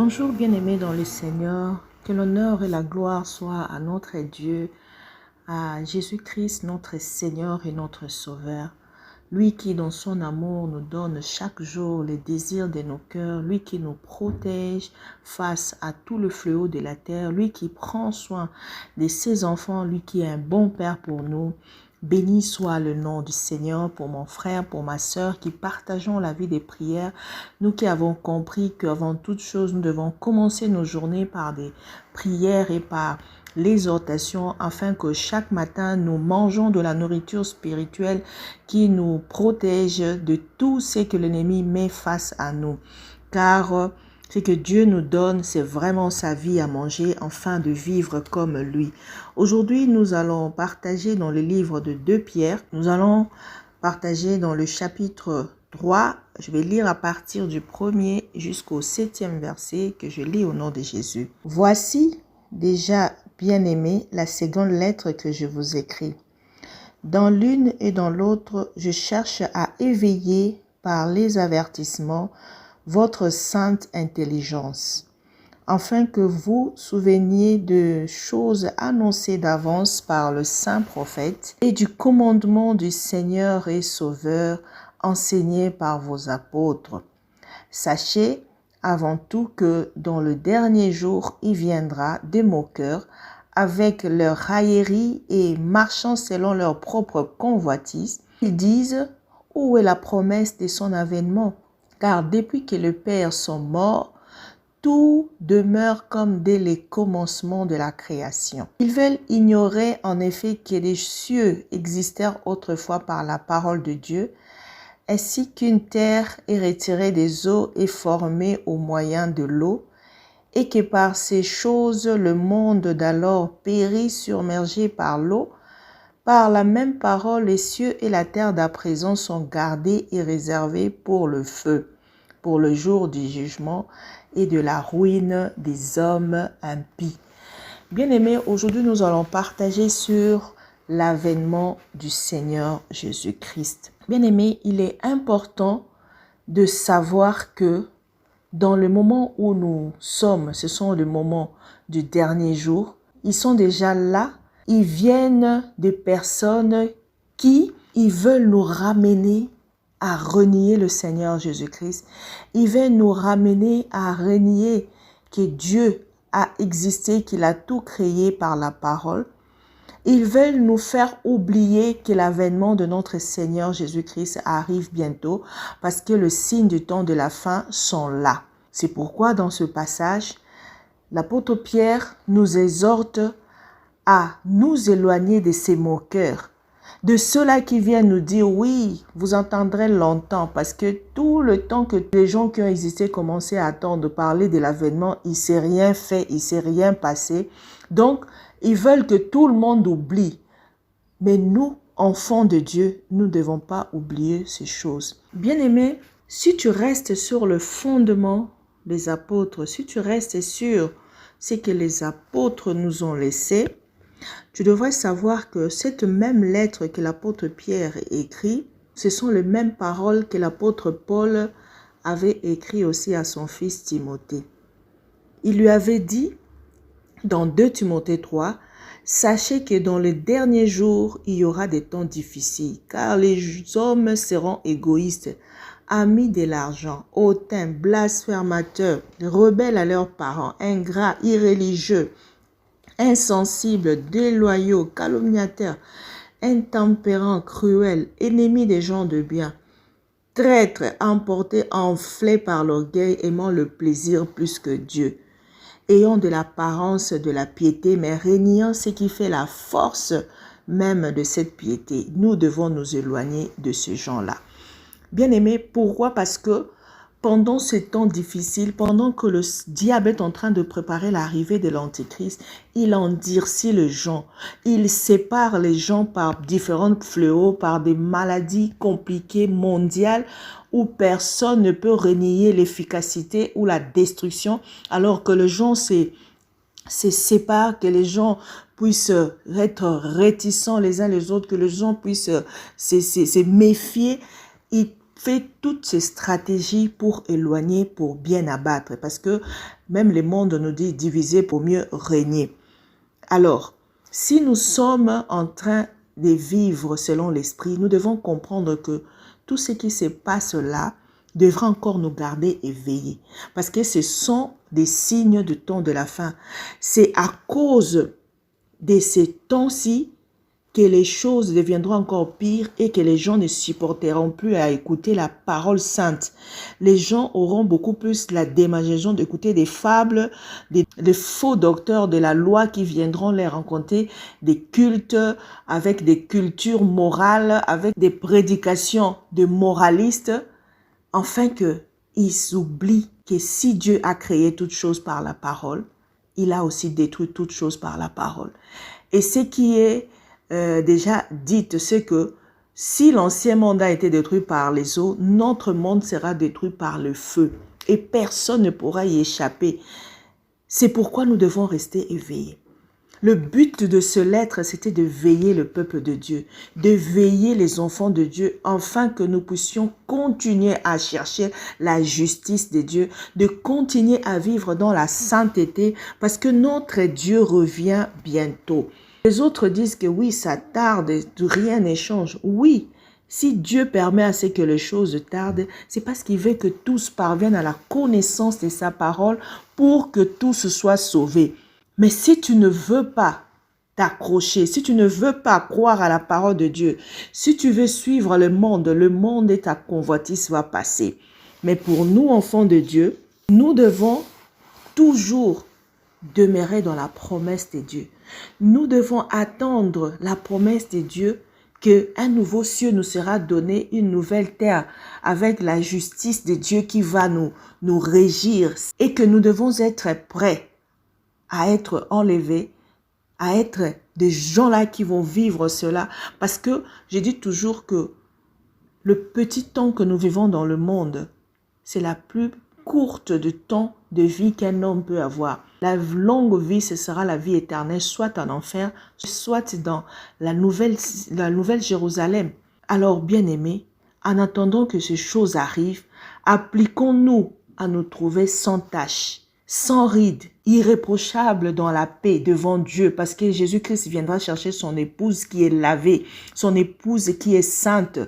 Bonjour bien-aimés dans le Seigneur, que l'honneur et la gloire soient à notre Dieu, à Jésus-Christ notre Seigneur et notre Sauveur. Lui qui dans son amour nous donne chaque jour les désirs de nos cœurs, lui qui nous protège face à tout le fléau de la terre, lui qui prend soin de ses enfants, lui qui est un bon Père pour nous. Béni soit le nom du Seigneur pour mon frère, pour ma sœur qui partageons la vie des prières. Nous qui avons compris qu'avant toute chose, nous devons commencer nos journées par des prières et par l'exhortation afin que chaque matin, nous mangeons de la nourriture spirituelle qui nous protège de tout ce que l'ennemi met face à nous. Car ce que Dieu nous donne, c'est vraiment sa vie à manger afin de vivre comme lui. Aujourd'hui, nous allons partager dans le livre de 2 Pierre. Nous allons partager dans le chapitre 3. Je vais lire à partir du 1er jusqu'au 7e verset que je lis au nom de Jésus. Voici déjà, bien-aimés, la seconde lettre que je vous écris. Dans l'une et dans l'autre, je cherche à éveiller par les avertissements votre sainte intelligence, afin que vous souveniez de choses annoncées d'avance par le saint prophète et du commandement du Seigneur et Sauveur enseigné par vos apôtres. Sachez avant tout que dans le dernier jour, il viendra des moqueurs avec leur raillerie et marchant selon leur propre convoitise. Ils disent, où est la promesse de son avènement? Car depuis que les pères sont morts, tout demeure comme dès les commencements de la création. Ils veulent ignorer en effet que les cieux existèrent autrefois par la parole de Dieu, ainsi qu'une terre est retirée des eaux et formée au moyen de l'eau, et que par ces choses le monde d'alors périt submergé par l'eau. Par la même parole, les cieux et la terre d'à présent sont gardés et réservés pour le feu, pour le jour du jugement et de la ruine des hommes impies. Bien-aimés, aujourd'hui nous allons partager sur l'avènement du Seigneur Jésus-Christ. Bien-aimés, il est important de savoir que dans le moment où nous sommes, ce sont les moments du dernier jour, ils sont déjà là. Ils viennent des personnes qui ils veulent nous ramener à renier le Seigneur Jésus-Christ. Ils veulent nous ramener à renier que Dieu a existé, qu'il a tout créé par la parole. Ils veulent nous faire oublier que l'avènement de notre Seigneur Jésus-Christ arrive bientôt parce que le signe du temps de la fin sont là. C'est pourquoi dans ce passage, l'apôtre Pierre nous exhorte à nous éloigner de ces moqueurs, de ceux-là qui viennent nous dire oui, vous entendrez longtemps parce que tout le temps que les gens qui ont existé commençaient à attendre de parler de l'avènement, il ne s'est rien fait, il ne s'est rien passé. Donc, ils veulent que tout le monde oublie. Mais nous, enfants de Dieu, nous ne devons pas oublier ces choses. Bien-aimé, si tu restes sur le fondement des apôtres, si tu restes sur ce que les apôtres nous ont laissé, tu devrais savoir que cette même lettre que l'apôtre Pierre écrit, ce sont les mêmes paroles que l'apôtre Paul avait écrites aussi à son fils Timothée. Il lui avait dit dans 2 Timothée 3, « Sachez que dans les derniers jours, il y aura des temps difficiles, car les hommes seront égoïstes, amis de l'argent, hautains, blasphémateurs, rebelles à leurs parents, ingrats, irréligieux, insensibles, déloyaux, calomniateurs, intempérants, cruels, ennemis des gens de bien, traîtres, emportés, enflés par l'orgueil, aimant le plaisir plus que Dieu, ayant de l'apparence de la piété, mais reniant ce qui fait la force même de cette piété. Nous devons nous éloigner de ce genre-là. Bien-aimés, pourquoi? Parce que pendant ce temps difficile, pendant que le diable est en train de préparer l'arrivée de l'Antéchrist, il endurcit les gens. Il sépare les gens par différents fléaux, par des maladies compliquées mondiales où personne ne peut renier l'efficacité ou la destruction, alors que les gens se séparent, que les gens puissent être réticents les uns les autres, que les gens puissent se méfier. fait toutes ces stratégies pour éloigner, pour bien abattre. Parce que même le monde nous dit diviser pour mieux régner. Alors, si nous sommes en train de vivre selon l'esprit, nous devons comprendre que tout ce qui se passe là devra encore nous garder éveillés. Parce que ce sont des signes du temps de la fin. C'est à cause de ces temps-ci que les choses deviendront encore pires et que les gens ne supporteront plus à écouter la parole sainte. Les gens auront beaucoup plus la démangeaison d'écouter des fables, des faux docteurs de la loi qui viendront leur raconter des cultes avec des cultures morales, avec des prédications de moralistes, afin qu'ils oublient que si Dieu a créé toutes choses par la parole, il a aussi détruit toutes choses par la parole. Et ce qui est déjà dit, c'est que si l'ancien monde a été détruit par les eaux, notre monde sera détruit par le feu. Et personne ne pourra y échapper. C'est pourquoi nous devons rester éveillés. Le but de ce lettre, c'était de veiller le peuple de Dieu, de veiller les enfants de Dieu, afin que nous puissions continuer à chercher la justice de Dieu, de continuer à vivre dans la sainteté, parce que notre Dieu revient bientôt. Les autres disent que oui, ça tarde, rien ne change. Oui, si Dieu permet à ce que les choses tardent, c'est parce qu'il veut que tous parviennent à la connaissance de sa parole pour que tous soient sauvés. Mais si tu ne veux pas t'accrocher, si tu ne veux pas croire à la parole de Dieu, si tu veux suivre le monde et ta convoitise va passer. Mais pour nous, enfants de Dieu, nous devons toujours demeurer dans la promesse de Dieu. Nous devons attendre la promesse de Dieu qu'un nouveau ciel nous sera donné, une nouvelle terre avec la justice de Dieu qui va nous régir et que nous devons être prêts à être enlevés, à être des gens-là qui vont vivre cela. Parce que je dis toujours que le petit temps que nous vivons dans le monde, c'est la plus courte de temps de vie qu'un homme peut avoir. La longue vie, ce sera la vie éternelle, soit en enfer, soit dans la nouvelle Jérusalem. Alors, bien-aimés, en attendant que ces choses arrivent, appliquons-nous à nous trouver sans tache, sans ride, irréprochable dans la paix devant Dieu, parce que Jésus-Christ viendra chercher son épouse qui est lavée, son épouse qui est sainte.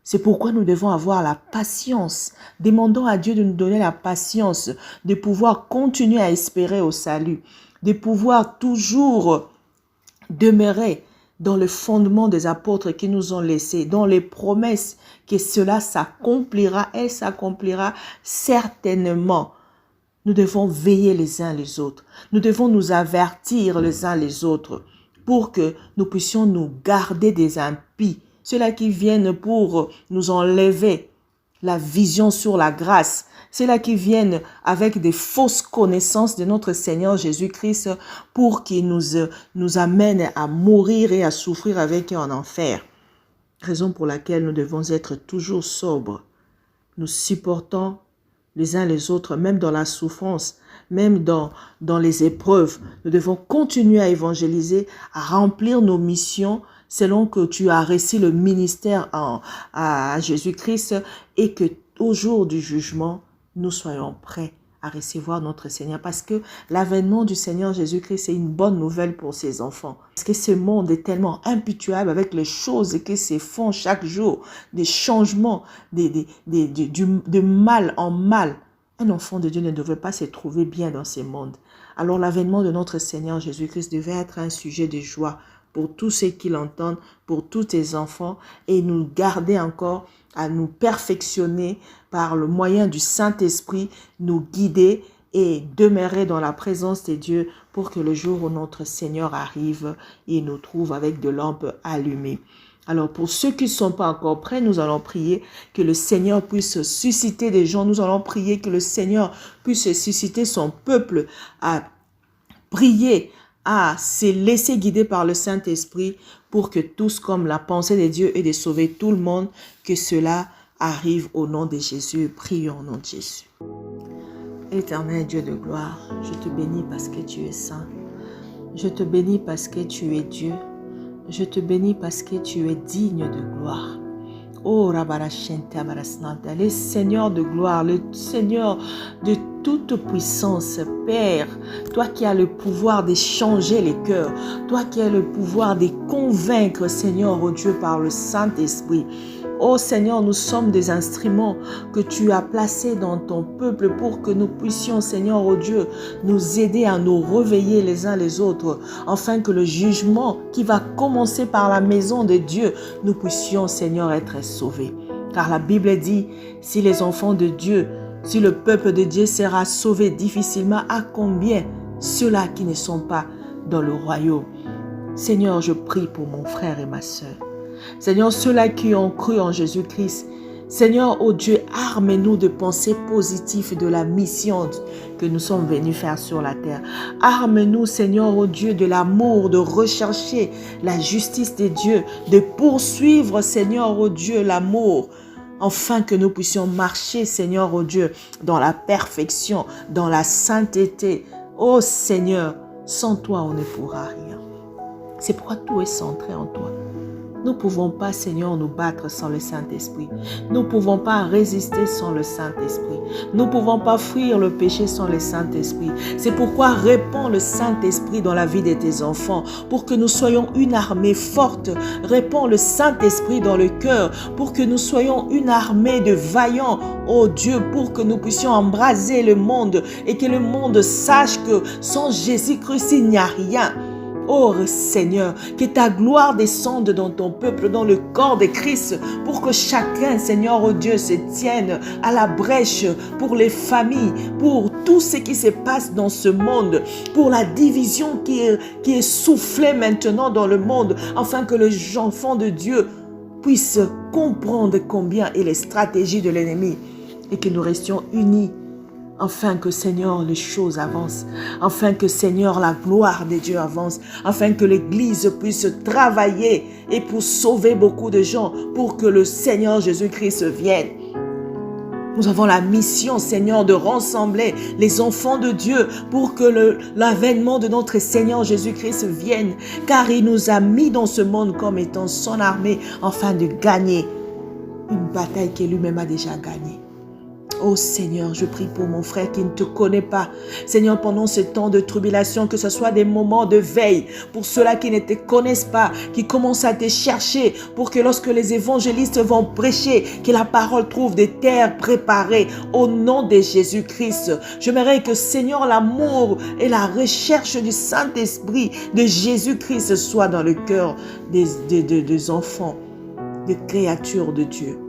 C'est pourquoi nous devons avoir la patience. Demandons à Dieu de nous donner la patience, de pouvoir continuer à espérer au salut, de pouvoir toujours demeurer dans le fondement des apôtres qui nous ont laissés, dans les promesses que cela s'accomplira, elle s'accomplira certainement. Nous devons veiller les uns les autres. Nous devons nous avertir les uns les autres pour que nous puissions nous garder des impies, ceux-là qui viennent pour nous enlever la vision sur la grâce, ceux-là qui viennent avec des fausses connaissances de notre Seigneur Jésus-Christ pour qu'ils nous amènent à mourir et à souffrir avec eux en enfer. Raison pour laquelle nous devons être toujours sobres. Nous supportons les uns les autres, même dans la souffrance, même dans les épreuves. Nous devons continuer à évangéliser, à remplir nos missions selon que tu as reçu le ministère à Jésus-Christ et que au jour du jugement, nous soyons prêts à recevoir notre Seigneur. Parce que l'avènement du Seigneur Jésus-Christ, c'est une bonne nouvelle pour ses enfants. Parce que ce monde est tellement impitoyable avec les choses qui se font chaque jour, des changements, de mal en mal. Un enfant de Dieu ne devrait pas se trouver bien dans ce monde. Alors l'avènement de notre Seigneur Jésus-Christ devait être un sujet de joie pour tous ceux qui l'entendent, pour tous tes enfants, et nous garder encore à nous perfectionner par le moyen du Saint-Esprit, nous guider et demeurer dans la présence de Dieu pour que le jour où notre Seigneur arrive, il nous trouve avec de lampes allumées. Alors pour ceux qui ne sont pas encore prêts, nous allons prier que le Seigneur puisse susciter des gens. Nous allons prier que le Seigneur puisse susciter son peuple à prier, à se laisser guider par le Saint-Esprit pour que tous, comme la pensée de Dieu est de sauver tout le monde, que cela arrive au nom de Jésus. Prions au nom de Jésus. Éternel Dieu de gloire, je te bénis parce que tu es saint. Je te bénis parce que tu es Dieu. Je te bénis parce que tu es digne de gloire. Oh, Rabarashente Abarasnanta, le Seigneur de gloire, le Seigneur de toute puissance, Père, toi qui as le pouvoir de changer les cœurs, toi qui as le pouvoir de convaincre, Seigneur, oh Dieu, par le Saint-Esprit. Oh Seigneur, nous sommes des instruments que tu as placés dans ton peuple pour que nous puissions, Seigneur, oh Dieu, nous aider à nous réveiller les uns les autres, afin que le jugement qui va commencer par la maison de Dieu, nous puissions, Seigneur, être sauvés. Car la Bible dit, si les enfants de Dieu, si le peuple de Dieu sera sauvé difficilement, à combien ceux-là qui ne sont pas dans le royaume? Seigneur, je prie pour mon frère et ma sœur. Seigneur, ceux-là qui ont cru en Jésus-Christ, Seigneur, oh Dieu, arme-nous de pensées positives de la mission que nous sommes venus faire sur la terre. Arme-nous, Seigneur, oh Dieu, de l'amour, de rechercher la justice de Dieu, de poursuivre, Seigneur, oh Dieu, l'amour, afin que nous puissions marcher, Seigneur, oh Dieu, dans la perfection, dans la sainteté. Oh Seigneur, sans toi, on ne pourra rien. C'est pourquoi tout est centré en toi. Nous ne pouvons pas, Seigneur, nous battre sans le Saint-Esprit. Nous ne pouvons pas résister sans le Saint-Esprit. Nous ne pouvons pas fuir le péché sans le Saint-Esprit. C'est pourquoi répands le Saint-Esprit dans la vie de tes enfants pour que nous soyons une armée forte. Répands le Saint-Esprit dans le cœur pour que nous soyons une armée de vaillants, oh Dieu, pour que nous puissions embraser le monde et que le monde sache que sans Jésus-Christ, il n'y a rien. Oh Seigneur, que ta gloire descende dans ton peuple, dans le corps de Christ, pour que chacun, Seigneur, oh Dieu, se tienne à la brèche pour les familles, pour tout ce qui se passe dans ce monde, pour la division qui est soufflée maintenant dans le monde, afin que les enfants de Dieu puissent comprendre combien est les stratégies de l'ennemi et que nous restions unis. Afin que, Seigneur, les choses avancent. Afin que, Seigneur, la gloire de Dieu avance. Afin que l'Église puisse travailler et pour sauver beaucoup de gens. Pour que le Seigneur Jésus-Christ vienne. Nous avons la mission, Seigneur, de rassembler les enfants de Dieu pour que l'avènement de notre Seigneur Jésus-Christ vienne. Car il nous a mis dans ce monde comme étant son armée afin de gagner une bataille que lui-même a déjà gagnée. Oh Seigneur, je prie pour mon frère qui ne te connaît pas. Seigneur, pendant ce temps de tribulation, que ce soit des moments de veille pour ceux-là qui ne te connaissent pas, qui commencent à te chercher, pour que lorsque les évangélistes vont prêcher, que la parole trouve des terres préparées au nom de Jésus-Christ. J'aimerais que, Seigneur, l'amour et la recherche du Saint-Esprit de Jésus-Christ soient dans le cœur des enfants, des créatures de Dieu.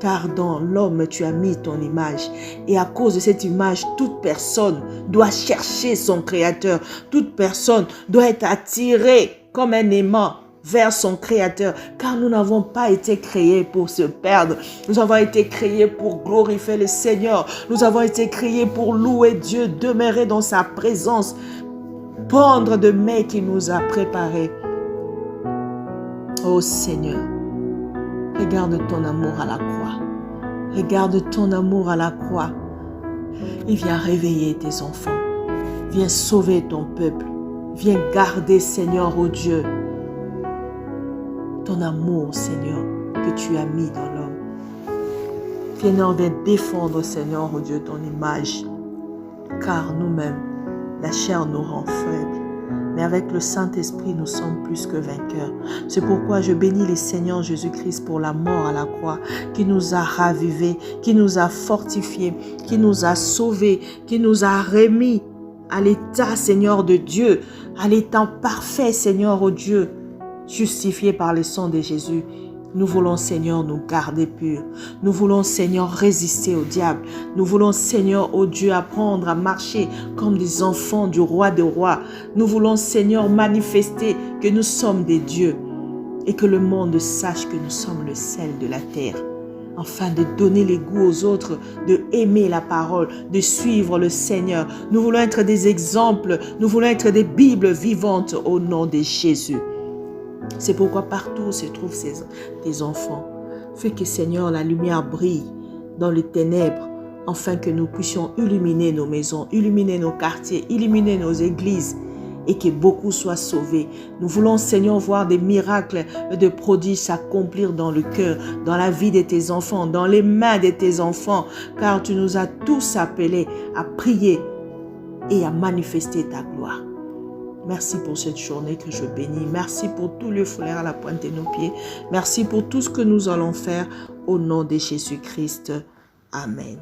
Car dans l'homme, tu as mis ton image. Et à cause de cette image, toute personne doit chercher son Créateur. Toute personne doit être attirée comme un aimant vers son Créateur. Car nous n'avons pas été créés pour se perdre. Nous avons été créés pour glorifier le Seigneur. Nous avons été créés pour louer Dieu, demeurer dans sa présence, prendre de mets qu'il nous a préparés. Oh Seigneur, regarde ton amour à la croix. Regarde ton amour à la croix. Et viens réveiller tes enfants. Viens sauver ton peuple. Viens garder, Seigneur, oh Dieu, ton amour, Seigneur, que tu as mis dans l'homme. Viens défendre, Seigneur, oh Dieu, ton image. Car nous-mêmes, la chair nous rend faibles. Mais avec le Saint-Esprit, nous sommes plus que vainqueurs. C'est pourquoi je bénis le Seigneur Jésus-Christ pour la mort à la croix, qui nous a ravivés, qui nous a fortifiés, qui nous a sauvés, qui nous a remis à l'état, Seigneur de Dieu, à l'état parfait, Seigneur, oh Dieu, justifié par le sang de Jésus. Nous voulons, Seigneur, nous garder purs. Nous voulons, Seigneur, résister au diable. Nous voulons, Seigneur, oh Dieu, apprendre à marcher comme des enfants du roi des rois. Nous voulons, Seigneur, manifester que nous sommes des dieux et que le monde sache que nous sommes le sel de la terre. Afin de donner les goûts aux autres, de aimer la parole, de suivre le Seigneur. Nous voulons être des exemples. Nous voulons être des Bibles vivantes au nom de Jésus. C'est pourquoi partout où se trouvent tes enfants, fais que, Seigneur, la lumière brille dans les ténèbres, afin que nous puissions illuminer nos maisons, illuminer nos quartiers, illuminer nos églises, et que beaucoup soient sauvés. Nous voulons, Seigneur, voir des miracles et des prodiges s'accomplir dans le cœur, dans la vie de tes enfants, dans les mains de tes enfants, car tu nous as tous appelés à prier et à manifester ta gloire. Merci pour cette journée que je bénis. Merci pour tous les frères à la pointe de nos pieds. Merci pour tout ce que nous allons faire au nom de Jésus-Christ. Amen.